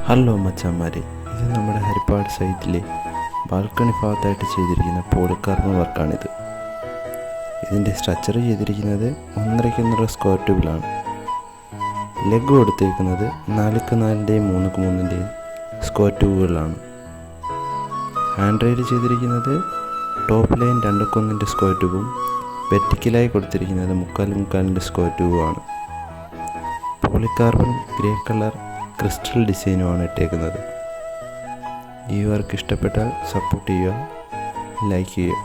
Hello മച്ചാന്മാരെ, ഇത് നമ്മുടെ Harippad സൈറ്റിലെ balcony ഭാഗത്തായിട്ട് ചെയ്തിരിക്കുന്ന പോളികാർബൺ വർക്കാണിത്. ഇതിൻ്റെ സ്ട്രക്ചർ ചെയ്തിരിക്കുന്നത് 1.5 സ്ക്വയർ ട്യൂബിലാണ്. ലെഗ് കൊടുത്തിരിക്കുന്നത് 4x4ൻ്റെയും 3x3ൻ്റെയും സ്ക്വയർ ട്യൂബുകളിലാണ്. ഹാൻഡ് റെയിൽ ചെയ്തിരിക്കുന്നത് ടോപ്പ് ലൈൻ 2x1 സ്ക്വയർ ട്യൂബും വെർട്ടിക്കലായി കൊടുത്തിരിക്കുന്നത് 3x4 സ്ക്വയർ ട്യൂബുമാണ്. പോളികാർബൺ ഗ്രേ കളർ ക്രിസ്റ്റൽ ഡിസൈനുമാണ് ഇട്ടേക്കുന്നത്. ഈ വർക്ക് ഇഷ്ടപ്പെട്ടാൽ സപ്പോർട്ട് ചെയ്യുക, ലൈക്ക് ചെയ്യുക.